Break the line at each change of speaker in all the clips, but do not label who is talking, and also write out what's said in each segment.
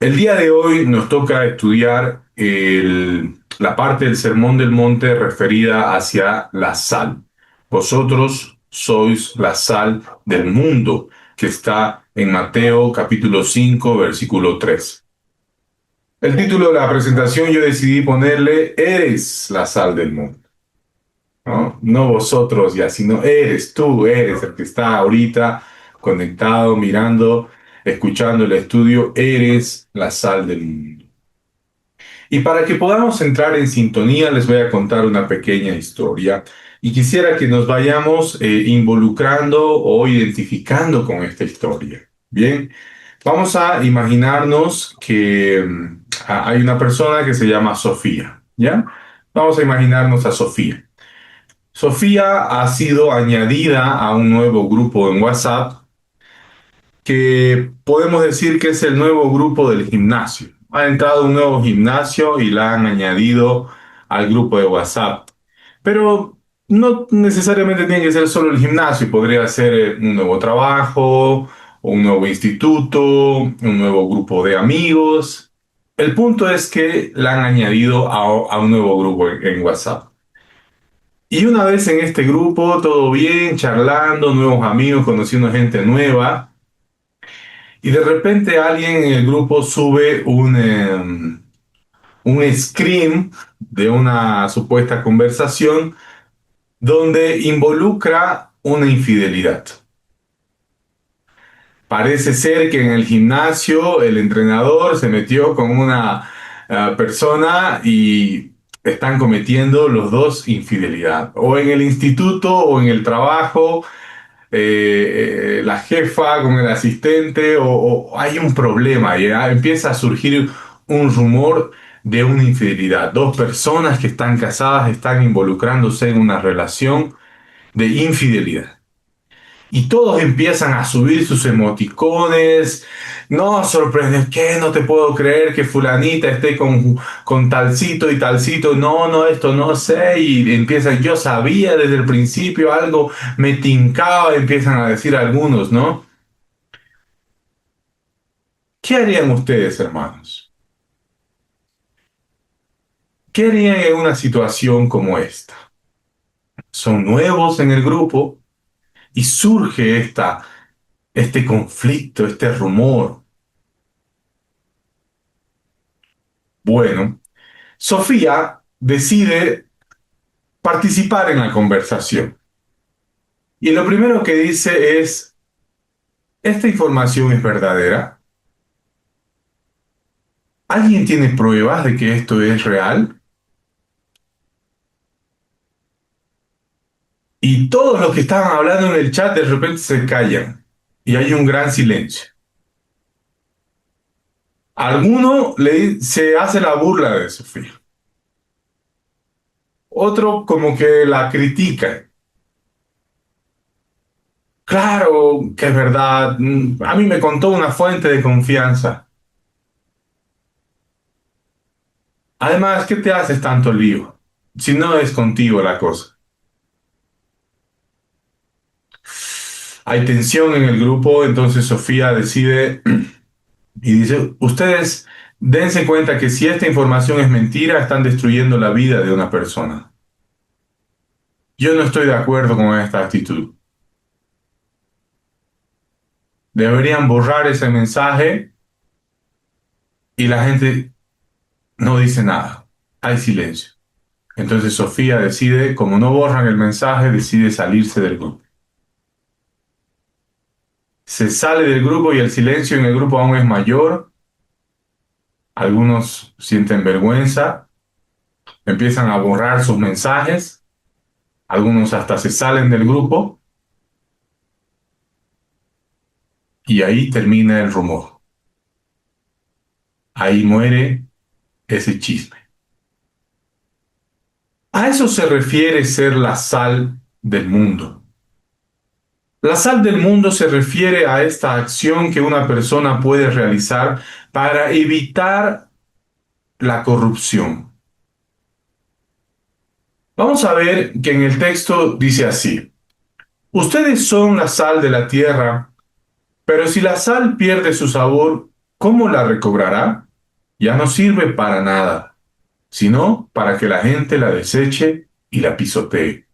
El día de hoy nos toca estudiar la parte del Sermón del Monte referida hacia la sal. Vosotros sois la sal del mundo, que está en Mateo capítulo 5, versículo 3. El título de la presentación yo decidí ponerle Eres la sal del mundo. ¿No? No vosotros ya, sino eres tú, eres el que está ahorita conectado, mirando, escuchando el estudio, eres la sal del mundo. Y para que podamos entrar en sintonía, les voy a contar una pequeña historia y quisiera que nos vayamos involucrando o identificando con esta historia. Bien, vamos a imaginarnos que hay una persona que se llama Sofía, ¿ya? Vamos a imaginarnos a Sofía. Sofía ha sido añadida a un nuevo grupo en WhatsApp que podemos decir que es el nuevo grupo del gimnasio. Ha entrado un nuevo gimnasio y la han añadido al grupo de WhatsApp. Pero no necesariamente tiene que ser solo el gimnasio, podría ser un nuevo trabajo, un nuevo instituto, un nuevo grupo de amigos. El punto es que la han añadido a un nuevo grupo en WhatsApp. Y una vez en este grupo, todo bien, charlando, nuevos amigos, conociendo gente nueva, y de repente alguien en el grupo sube un screen de una supuesta conversación donde involucra una infidelidad. Parece ser que en el gimnasio el entrenador se metió con una persona y están cometiendo los dos infidelidad. O en el instituto o en el trabajo la jefa con el asistente o hay un problema y empieza a surgir un rumor de una infidelidad. Dos personas que están casadas están involucrándose en una relación de infidelidad. Y todos empiezan a subir sus emoticones. No, sorprende, ¿qué? No te puedo creer que fulanita esté con talcito y talcito. No, no, esto no sé. Y empiezan, yo sabía desde el principio algo, me tincaba, empiezan a decir algunos, ¿no? ¿Qué harían ustedes, hermanos? ¿Qué harían en una situación como esta? Son nuevos en el grupo y surge este conflicto, este rumor. Bueno, Sofía decide participar en la conversación. Y lo primero que dice es, ¿esta información es verdadera? ¿Alguien tiene pruebas de que esto es real? Y todos los que estaban hablando en el chat de repente se callan y hay un gran silencio. Alguno se hace la burla de Sofía. Otro como que la critica. Claro que es verdad. A mí me contó una fuente de confianza. Además, ¿qué te haces tanto lío? Si no es contigo la cosa. Hay tensión en el grupo, entonces Sofía decide y dice, ustedes dense cuenta que si esta información es mentira, están destruyendo la vida de una persona. Yo no estoy de acuerdo con esta actitud. Deberían borrar ese mensaje y la gente no dice nada. Hay silencio. Entonces Sofía decide, como no borran el mensaje, decide salirse del grupo. Se sale del grupo y el silencio en el grupo aún es mayor. Algunos sienten vergüenza, empiezan a borrar sus mensajes, algunos hasta se salen del grupo y ahí termina el rumor. Ahí muere ese chisme. A eso se refiere ser la sal del mundo. La sal del mundo se refiere a esta acción que una persona puede realizar para evitar la corrupción. Vamos a ver que en el texto dice así: ustedes son la sal de la tierra, pero si la sal pierde su sabor, ¿Cómo la recobrará? Ya no sirve para nada, sino para que la gente la deseche y la pisotee.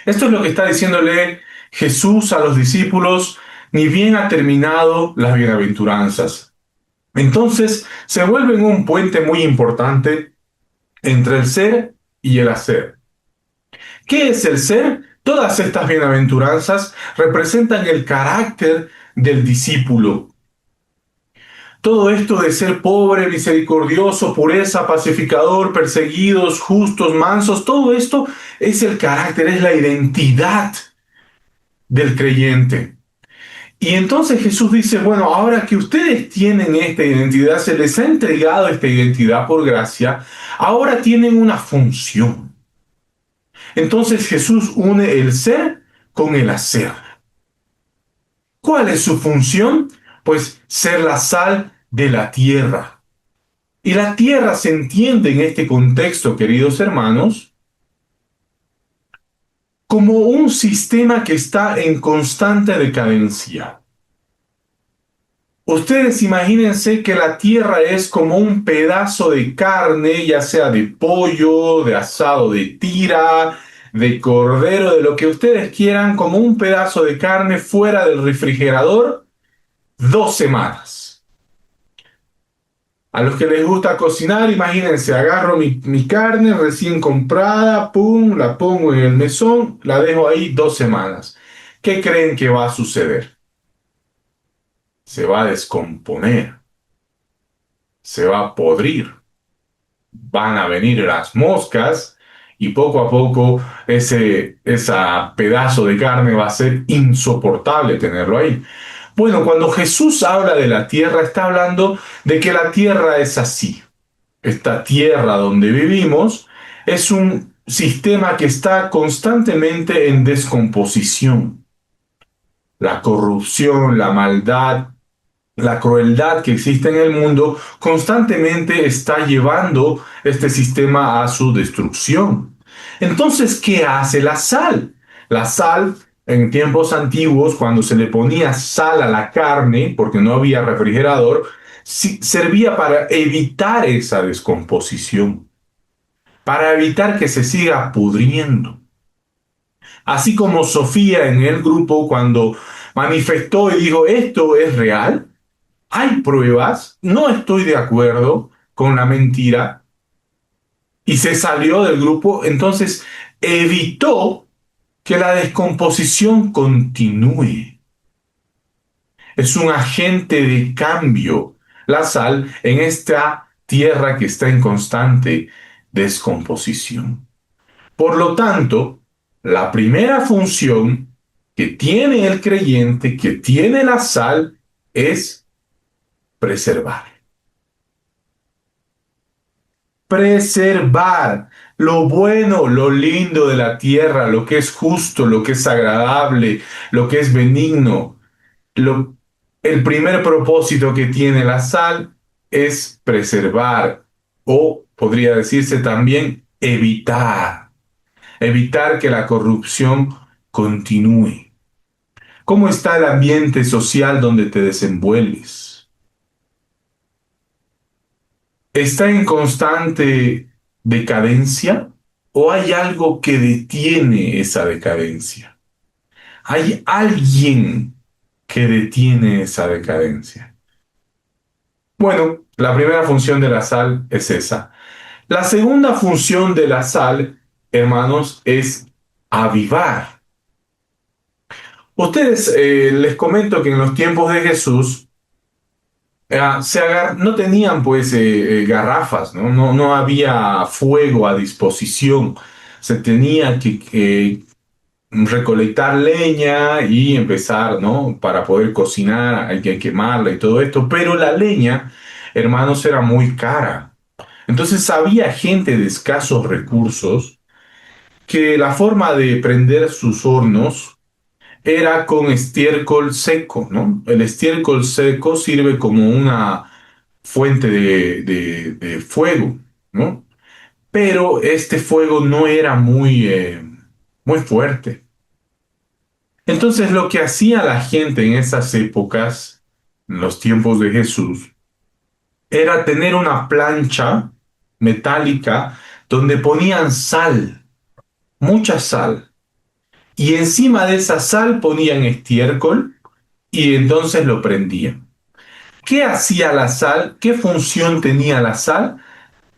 Esto es lo que está diciéndole Jesús a los discípulos, ni bien ha terminado las bienaventuranzas. Entonces se vuelven un puente muy importante entre el ser y el hacer. ¿Qué es el ser? Todas estas bienaventuranzas representan el carácter del discípulo. Todo esto de ser pobre, misericordioso, pureza, pacificador, perseguidos, justos, mansos, todo esto es el carácter, es la identidad del creyente. Y entonces Jesús dice, bueno, ahora que ustedes tienen esta identidad, se les ha entregado esta identidad por gracia, ahora tienen una función. Entonces Jesús une el ser con el hacer. ¿Cuál es su función? Pues ser la sal de la tierra. Y la tierra se entiende en este contexto, queridos hermanos, como un sistema que está en constante decadencia. Ustedes imagínense que la tierra es como un pedazo de carne, ya sea de pollo, de asado de tira, de cordero, de lo que ustedes quieran, como un pedazo de carne fuera del refrigerador 2 semanas. A los que les gusta cocinar, imagínense, agarro mi carne recién comprada, pum, la pongo en el mesón, la dejo ahí 2 semanas. ¿Qué creen que va a suceder? Se va a descomponer, se va a podrir, van a venir las moscas y poco a poco ese pedazo de carne va a ser insoportable tenerlo ahí. Bueno, cuando Jesús habla de la tierra, está hablando de que la tierra es así. Esta tierra donde vivimos es un sistema que está constantemente en descomposición. La corrupción, la maldad, la crueldad que existe en el mundo constantemente está llevando este sistema a su destrucción. Entonces, ¿qué hace la sal? La sal, en tiempos antiguos, cuando se le ponía sal a la carne, porque no había refrigerador, servía para evitar esa descomposición, para evitar que se siga pudriendo. Así como Sofía en el grupo cuando manifestó y dijo, esto es real, hay pruebas, no estoy de acuerdo con la mentira, y se salió del grupo, entonces evitó que la descomposición continúe. Es un agente de cambio, la sal, en esta tierra que está en constante descomposición. Por lo tanto, la primera función que tiene el creyente, que tiene la sal, es preservar. Preservar lo bueno, lo lindo de la tierra, lo que es justo, lo que es agradable, lo que es benigno. Lo, el primer propósito que tiene la sal es preservar, o podría decirse también evitar, evitar que la corrupción continúe. ¿Cómo está el ambiente social donde te desenvuelves? ¿Está en constante decadencia o hay algo que detiene esa decadencia? ¿Hay alguien que detiene esa decadencia? Bueno, la primera función de la sal es esa. La segunda función de la sal, hermanos, es avivar. Ustedes, les comento que en los tiempos de Jesús, no tenían pues garrafas, ¿no? No había fuego a disposición. Se tenía que recolectar leña y empezar, ¿no? Para poder cocinar hay que quemarla y todo esto, pero la leña, hermanos, era muy cara. Entonces había gente de escasos recursos que la forma de prender sus hornos era con estiércol seco, ¿no? El estiércol seco sirve como una fuente de fuego, ¿no? Pero este fuego no era muy fuerte. Entonces lo que hacía la gente en esas épocas en los tiempos de Jesús, era tener una plancha metálica donde ponían sal, mucha sal, y encima de esa sal ponían estiércol y entonces lo prendían. ¿Qué hacía la sal? ¿Qué función tenía la sal?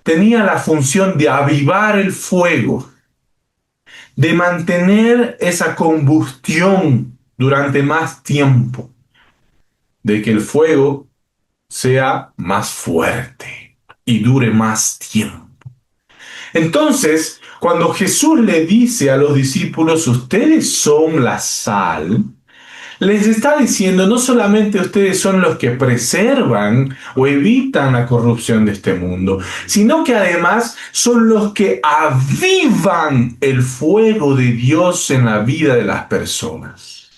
Tenía la función de avivar el fuego, de mantener esa combustión durante más tiempo, de que el fuego sea más fuerte y dure más tiempo. Entonces, cuando Jesús le dice a los discípulos, ustedes son la sal, les está diciendo, no solamente ustedes son los que preservan o evitan la corrupción de este mundo, sino que además son los que avivan el fuego de Dios en la vida de las personas.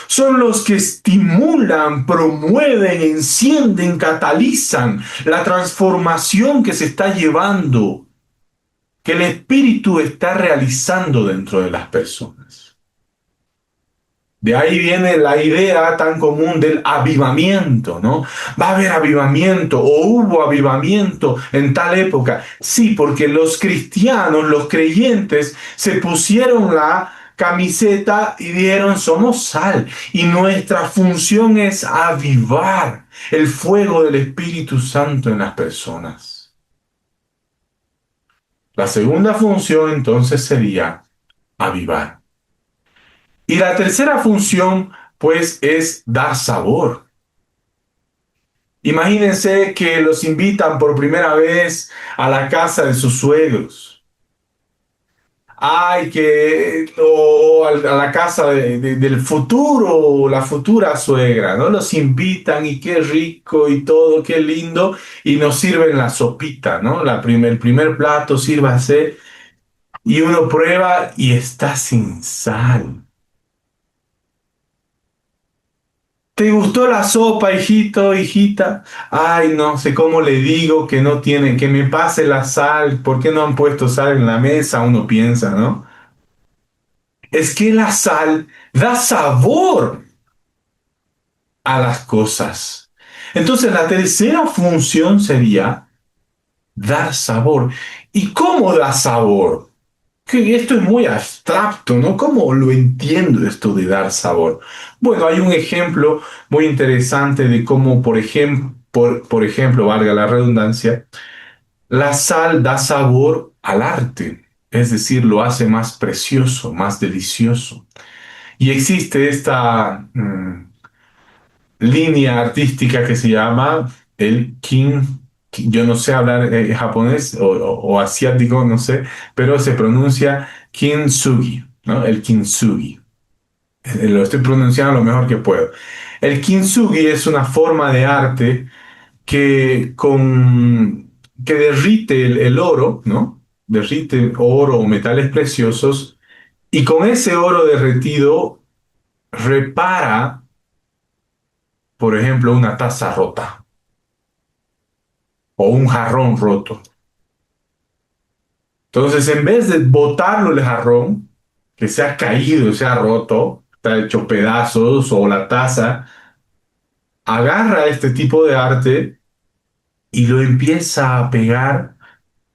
Son los que estimulan, promueven, encienden, catalizan la transformación que se está llevando, que el Espíritu está realizando dentro de las personas. De ahí viene la idea tan común del avivamiento, ¿no? Va a haber avivamiento o hubo avivamiento en tal época. Sí, porque los cristianos, los creyentes, se pusieron la camiseta y dijeron, somos sal. Y nuestra función es avivar el fuego del Espíritu Santo en las personas. La segunda función entonces sería avivar. Y la tercera función, pues, es dar sabor. Imagínense que los invitan por primera vez a la casa de sus suegros. Ay, o a la casa del futuro o la futura suegra, ¿no? Los invitan y qué rico y todo, qué lindo, y nos sirven la sopita, ¿no? El primer plato, sírvase, y uno prueba y está sin sal. ¿Te gustó la sopa, hijito, hijita? Ay, no sé cómo le digo que no tienen, que me pase la sal. ¿Por qué no han puesto sal en la mesa? Uno piensa, ¿no? Es que la sal da sabor a las cosas. Entonces, la tercera función sería dar sabor. ¿Y cómo da sabor? Que esto es muy abstracto, ¿no? ¿Cómo lo entiendo esto de dar sabor? Bueno, hay un ejemplo muy interesante de cómo, por ejemplo, valga la redundancia, la sal da sabor al arte, es decir, lo hace más precioso, más delicioso. Y existe esta línea artística que se llama el yo no sé hablar japonés o asiático, no sé, pero se pronuncia kintsugi, ¿no? El kintsugi. Lo estoy pronunciando lo mejor que puedo. El kintsugi es una forma de arte que derrite el oro, ¿no? Derrite oro o metales preciosos y con ese oro derretido repara, por ejemplo, una taza rota o un jarrón roto. Entonces, en vez de botarlo el jarrón, que se ha caído, se ha roto, está hecho pedazos, o la taza, agarra este tipo de arte y lo empieza a pegar,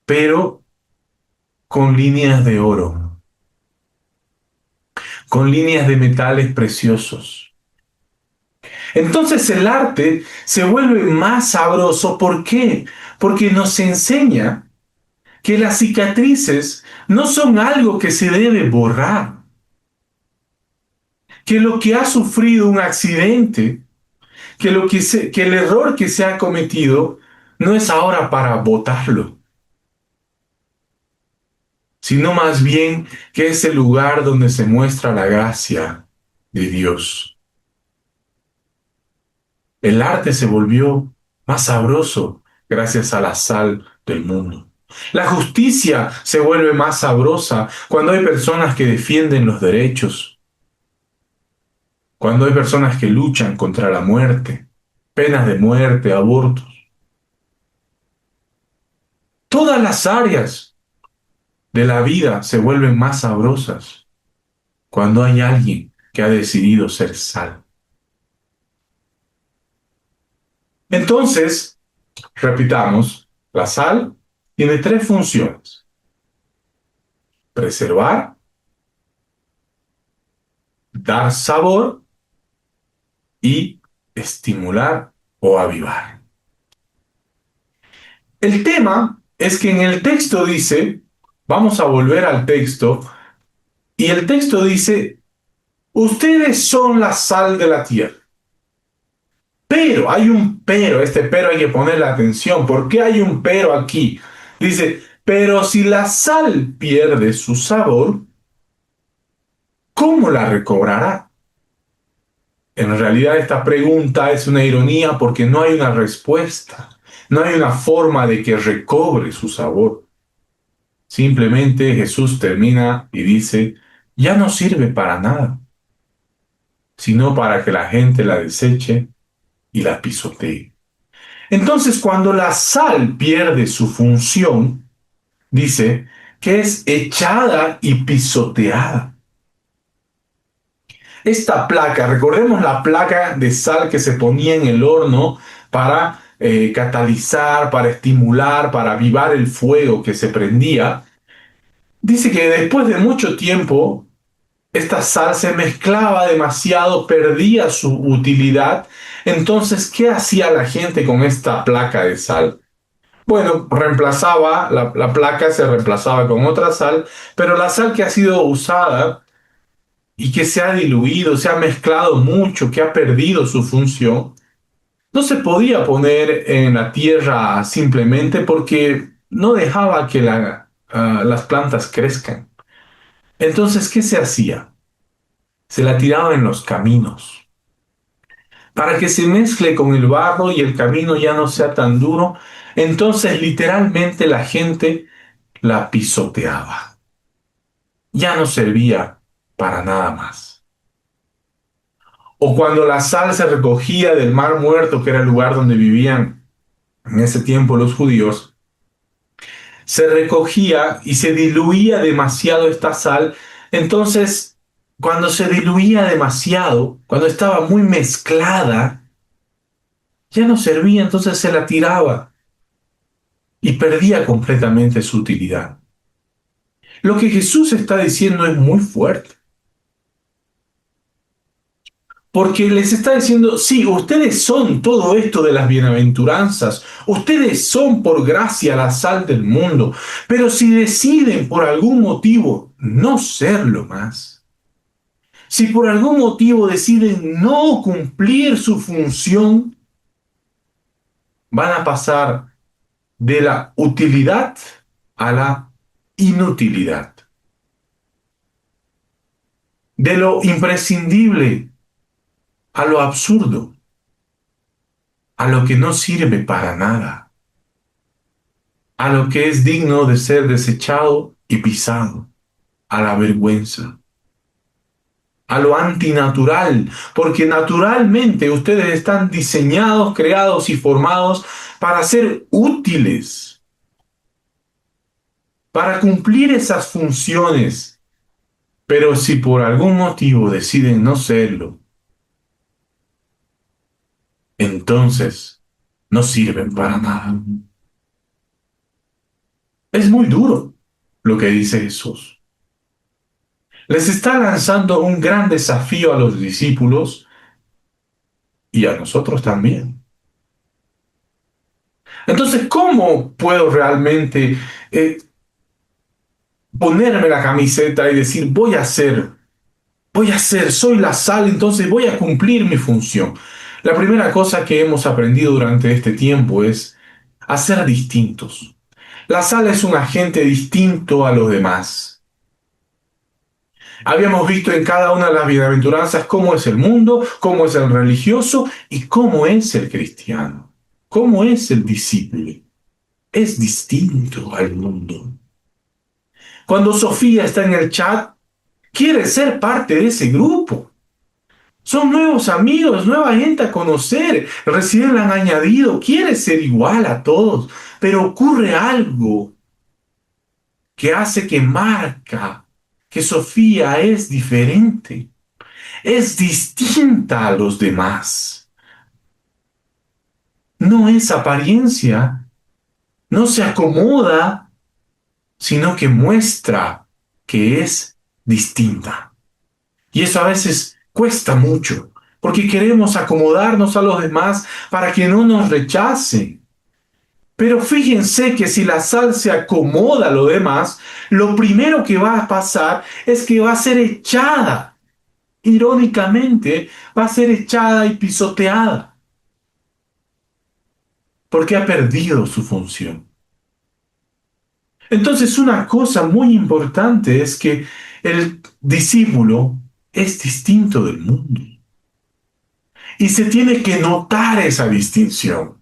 pero con líneas de oro, con líneas de metales preciosos. Entonces el arte se vuelve más sabroso. ¿Por qué? Porque nos enseña que las cicatrices no son algo que se debe borrar, que lo que ha sufrido un accidente, que el error que se ha cometido no es ahora para botarlo, sino más bien que es el lugar donde se muestra la gracia de Dios. El arte se volvió más sabroso gracias a la sal del mundo. La justicia se vuelve más sabrosa cuando hay personas que defienden los derechos, cuando hay personas que luchan contra la muerte, penas de muerte, abortos. Todas las áreas de la vida se vuelven más sabrosas cuando hay alguien que ha decidido ser sal. Entonces, repitamos, la sal tiene tres funciones: preservar, dar sabor y estimular o avivar. El tema es que en el texto dice, vamos a volver al texto, y el texto dice, ustedes son la sal de la tierra. Pero, hay un pero, este pero hay que ponerle atención. ¿Por qué hay un pero aquí? Dice, pero si la sal pierde su sabor, ¿cómo la recobrará? En realidad esta pregunta es una ironía porque no hay una respuesta, no hay una forma de que recobre su sabor. Simplemente Jesús termina y dice, ya no sirve para nada, sino para que la gente la deseche y la pisotee. Entonces, cuando la sal pierde su función, dice que es echada y pisoteada. Esta placa, recordemos la placa de sal que se ponía en el horno para catalizar, para estimular, para avivar el fuego que se prendía. Dice que después de mucho tiempo, esta sal se mezclaba demasiado, perdía su utilidad. Entonces, ¿qué hacía la gente con esta placa de sal? Bueno, reemplazaba, la placa se reemplazaba con otra sal, pero la sal que ha sido usada y que se ha diluido, se ha mezclado mucho, que ha perdido su función, no se podía poner en la tierra simplemente porque no dejaba que las plantas crezcan. Entonces, ¿qué se hacía? Se la tiraba en los caminos para que se mezcle con el barro y el camino ya no sea tan duro. Entonces, literalmente la gente la pisoteaba. Ya no servía para nada más. O cuando la sal se recogía del Mar Muerto, que era el lugar donde vivían en ese tiempo los judíos, se recogía y se diluía demasiado esta sal. Entonces, cuando se diluía demasiado, cuando estaba muy mezclada, ya no servía, entonces se la tiraba y perdía completamente su utilidad. Lo que Jesús está diciendo es muy fuerte. Porque les está diciendo, sí, ustedes son todo esto de las bienaventuranzas, ustedes son por gracia la sal del mundo, pero si deciden por algún motivo no serlo más, si por algún motivo deciden no cumplir su función, van a pasar de la utilidad a la inutilidad, de lo imprescindible a lo absurdo, a lo que no sirve para nada, a lo que es digno de ser desechado y pisado, a la vergüenza, a lo antinatural, porque naturalmente ustedes están diseñados, creados y formados para ser útiles, para cumplir esas funciones. Pero si por algún motivo deciden no serlo, entonces no sirven para nada. Es muy duro lo que dice Jesús. Les está lanzando un gran desafío a los discípulos y a nosotros también. Entonces, ¿cómo puedo realmente ponerme la camiseta y decir, voy a ser, soy la sal, entonces voy a cumplir mi función? La primera cosa que hemos aprendido durante este tiempo es a ser distintos. La sal es un agente distinto a los demás. Habíamos visto en cada una de las bienaventuranzas cómo es el mundo, cómo es el religioso y cómo es el cristiano, cómo es el discípulo. Es distinto al mundo. Cuando Sofía está en el chat, quiere ser parte de ese grupo. Son nuevos amigos, nueva gente a conocer, recién la han añadido, quiere ser igual a todos, pero ocurre algo que hace que marca que Sofía es diferente. Es distinta a los demás. no es apariencia, no se acomoda, sino que muestra que es distinta. Y eso a veces cuesta mucho, porque queremos acomodarnos a los demás para que no nos rechacen. Pero fíjense que si la sal se acomoda a lo demás, lo primero que va a pasar es que va a ser echada. Irónicamente, va a ser echada y pisoteada, porque ha perdido su función. Entonces, una cosa muy importante es que el discípulo es distinto del mundo y se tiene que notar esa distinción.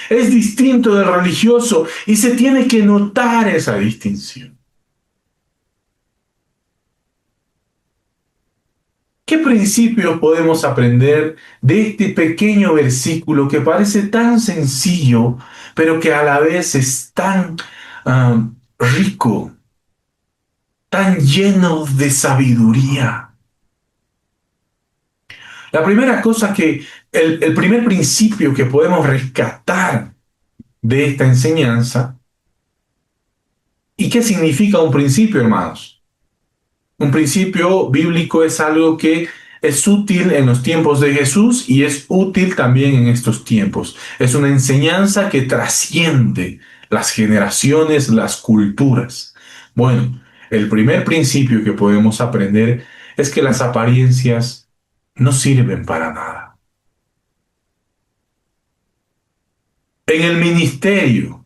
Es distinto del religioso y se tiene que notar esa distinción. ¿Qué principios podemos aprender de este pequeño versículo que parece tan sencillo, pero que a la vez es tan rico, tan lleno de sabiduría? La primera cosa el primer principio que podemos rescatar de esta enseñanza, ¿y qué significa un principio, hermanos? Un principio bíblico es algo que es útil en los tiempos de Jesús y es útil también en estos tiempos. Es una enseñanza que trasciende las generaciones, las culturas. Bueno, el primer principio que podemos aprender es que las apariencias no sirven para nada. En el ministerio,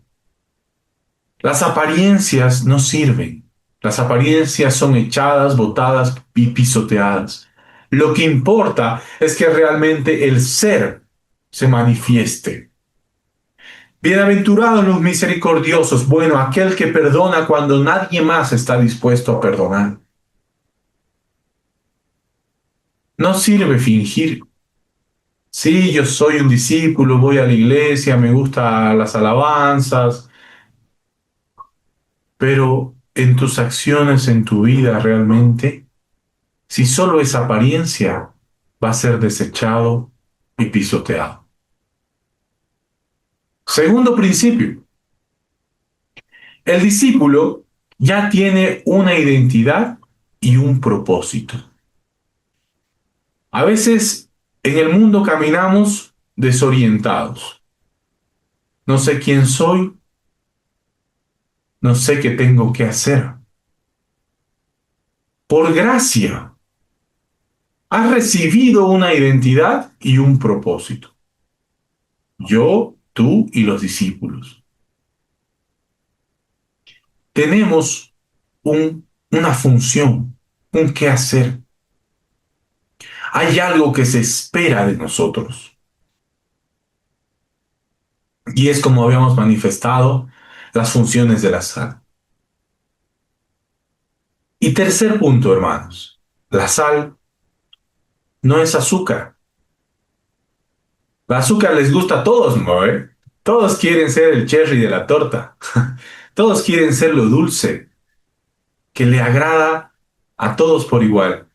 las apariencias no sirven. Las apariencias son echadas, botadas y pisoteadas. Lo que importa es que realmente el ser se manifieste. Bienaventurados los misericordiosos, bueno, aquel que perdona cuando nadie más está dispuesto a perdonar. No sirve fingir. Sí, yo soy un discípulo, voy a la iglesia, me gustan las alabanzas, pero en tus acciones, en tu vida realmente, si solo es apariencia, va a ser desechado y pisoteado. Segundo principio, el discípulo ya tiene una identidad y un propósito. A veces en el mundo caminamos desorientados. No sé quién soy, no sé qué tengo que hacer. Por gracia, has recibido una identidad y un propósito. Yo, tú y los discípulos. Tenemos una función, un qué hacer. Hay algo que se espera de nosotros. Y es como habíamos manifestado las funciones de la sal. Y tercer punto, hermanos. La sal no es azúcar. El azúcar les gusta a todos, ¿no? Todos quieren ser el cherry de la torta. Todos quieren ser lo dulce, que le agrada a todos por igual.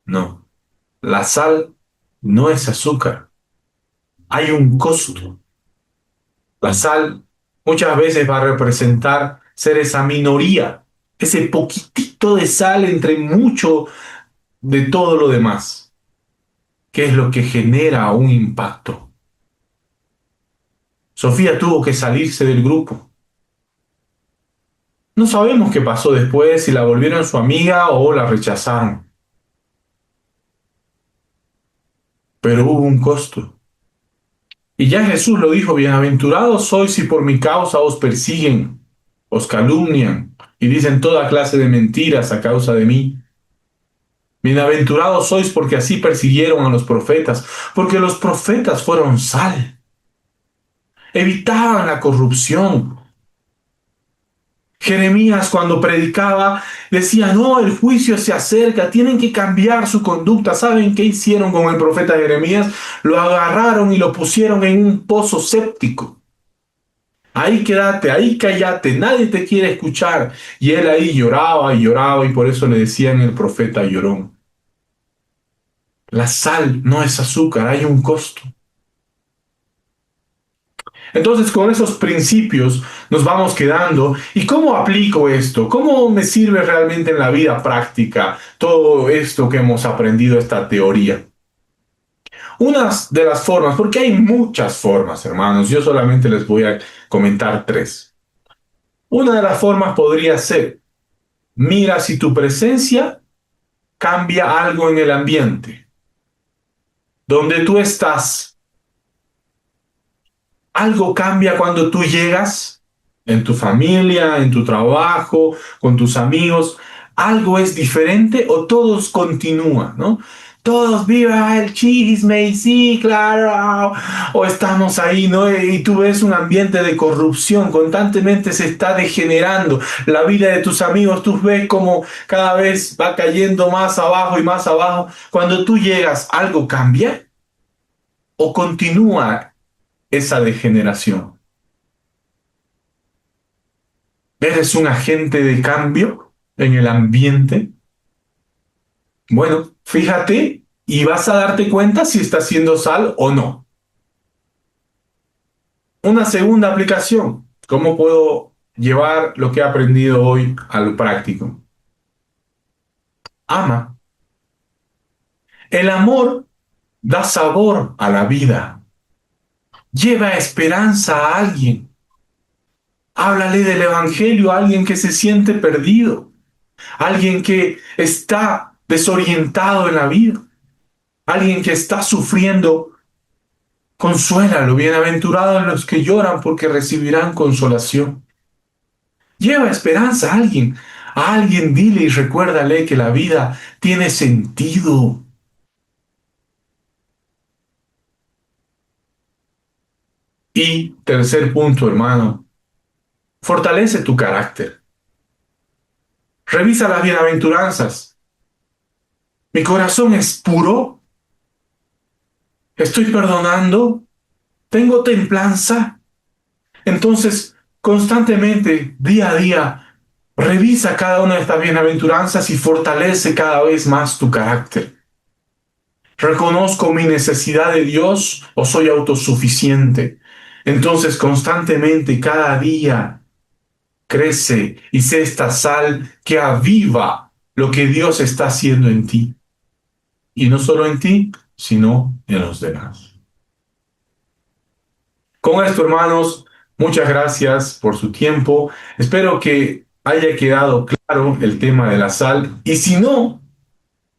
No, la sal no es azúcar. Hay un costo. La sal muchas veces va a representar ser esa minoría, ese poquitito de sal entre mucho de todo lo demás, que es lo que genera un impacto. Sofía tuvo que salirse del grupo. No sabemos qué pasó después, si la volvieron su amiga o la rechazaron, pero hubo un costo. Y ya Jesús lo dijo: bienaventurados sois si por mi causa os persiguen, os calumnian y dicen toda clase de mentiras a causa de mí. Bienaventurados sois porque así persiguieron a los profetas, porque los profetas fueron sal, evitaban la corrupción. Jeremías, cuando predicaba, decía: no, el juicio se acerca, tienen que cambiar su conducta. ¿Saben qué hicieron con el profeta Jeremías? Lo agarraron y lo pusieron en un pozo séptico. Ahí quédate, ahí cállate, nadie te quiere escuchar. Y él ahí lloraba y lloraba, y por eso le decían el profeta llorón. La sal no es azúcar, hay un costo. Entonces, con esos principios nos vamos quedando. ¿Y cómo aplico esto? ¿Cómo me sirve realmente en la vida práctica todo esto que hemos aprendido, esta teoría? Una de las formas, porque hay muchas formas, hermanos, yo solamente les voy a comentar tres. Una de las formas podría ser, mira si tu presencia cambia algo en el ambiente. Donde tú estás, algo cambia cuando tú llegas, en tu familia, en tu trabajo, con tus amigos, algo es diferente o todos continúan, ¿no? Todos viva el chisme y sí, claro, o estamos ahí, ¿no? Y tú ves un ambiente de corrupción, constantemente se está degenerando la vida de tus amigos, tú ves como cada vez va cayendo más abajo y más abajo. Cuando tú llegas, ¿algo cambia o continúa esa degeneración? ¿Eres un agente de cambio en el ambiente? Bueno, fíjate y vas a darte cuenta si está haciendo sal o no. Una segunda aplicación. ¿Cómo puedo llevar lo que he aprendido hoy al práctico? Ama. El amor da sabor a la vida. Lleva esperanza a alguien. Háblale del evangelio a alguien que se siente perdido, alguien que está desorientado en la vida, alguien que está sufriendo. Consuélalo, bienaventurados los que lloran porque recibirán consolación. Lleva esperanza a alguien dile y recuérdale que la vida tiene sentido. Y tercer punto, hermano, fortalece tu carácter. Revisa las bienaventuranzas. Mi corazón es puro, estoy perdonando, tengo templanza. Entonces, constantemente, día a día, revisa cada una de estas bienaventuranzas y fortalece cada vez más tu carácter. ¿Reconozco mi necesidad de Dios o soy autosuficiente? Entonces, constantemente, cada día, crece y sé esta sal que aviva lo que Dios está haciendo en ti. Y no solo en ti, sino en los demás. Con esto, hermanos, muchas gracias por su tiempo. Espero que haya quedado claro el tema de la sal. Y si no,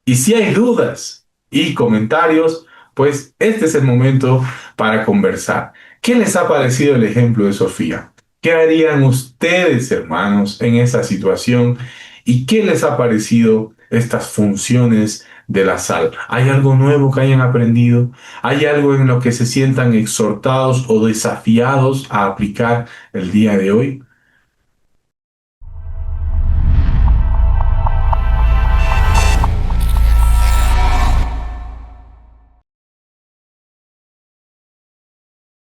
y si hay dudas y comentarios, pues este es el momento para conversar. ¿Qué les ha parecido el ejemplo de Sofía? ¿Qué harían ustedes, hermanos, en esa situación? ¿Y qué les ha parecido estas funciones de la sal? ¿Hay algo nuevo que hayan aprendido? ¿Hay algo en lo que se sientan exhortados o desafiados a aplicar el día de hoy?